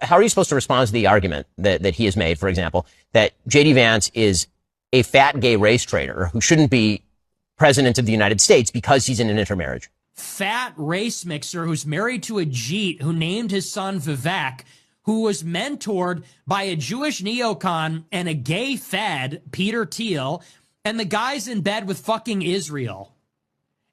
how are you supposed to respond to the argument that he has made, for example, that J.D. Vance is a fat gay race traitor who shouldn't be president of the United States because he's in an intermarriage? Fat race mixer who's married to a Jeet who named his son Vivek, who was mentored by a Jewish neocon and a gay Fed, Peter Thiel, and the guy's in bed with fucking Israel.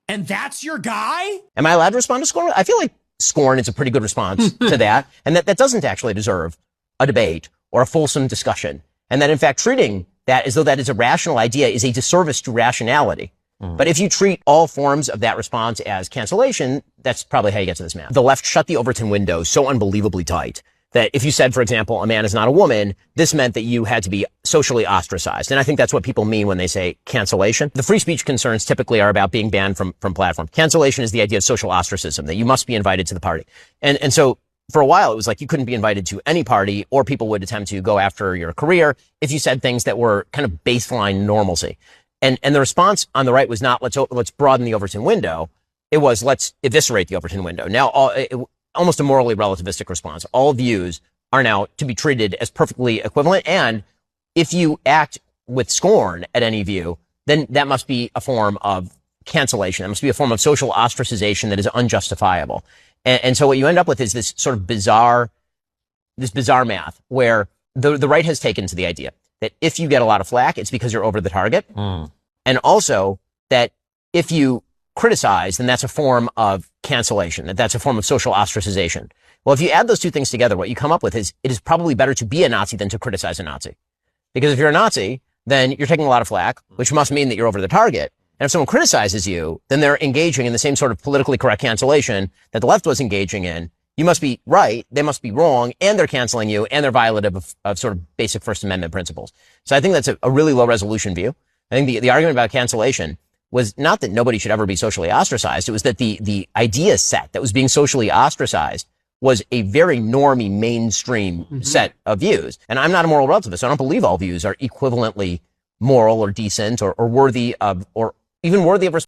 And that's your guy? Am I allowed to respond to scorn? I feel like scorn is a pretty good response to that, and that doesn't actually deserve a debate or a fulsome discussion. And that, in fact, treating that as though that is a rational idea is a disservice to rationality. But if you treat all forms of that response as cancellation, that's probably how you get to this math. The left shut the Overton window so unbelievably tight that if you said, for example, a man is not a woman, this meant that you had to be socially ostracized. And I think that's what people mean when they say cancellation. The free speech concerns typically are about being banned from platform. Cancellation is the idea of social ostracism, that you must be invited to the party. And so for a while, it was like you couldn't be invited to any party, or people would attempt to go after your career if you said things that were kind of baseline normalcy. And the response on the right was not, let's broaden the Overton window. It was, let's eviscerate the Overton window. Now, almost a morally relativistic response. All views are now to be treated as perfectly equivalent. And if you act with scorn at any view, then that must be a form of cancellation. That must be a form of social ostracization that is unjustifiable. And so what you end up with is this sort of bizarre math where the right has taken to the idea that if you get a lot of flack, it's because you're over the target. And also that if you criticize, then that's a form of cancellation, that's a form of social ostracization. Well, if you add those two things together, what you come up with is it is probably better to be a Nazi than to criticize a Nazi. Because if you're a Nazi, then you're taking a lot of flack, which must mean that you're over the target. And if someone criticizes you, then they're engaging in the same sort of politically correct cancellation that the left was engaging in. You must be right, they must be wrong, and they're canceling you, and they're violative of sort of basic First Amendment principles. So I think that's a really low resolution view. I think the argument about cancellation was not that nobody should ever be socially ostracized. It was that the idea set that was being socially ostracized was a very normie mainstream set of views. And I'm not a moral relativist. I don't believe all views are equivalently moral or decent or worthy of, or even worthy of respect.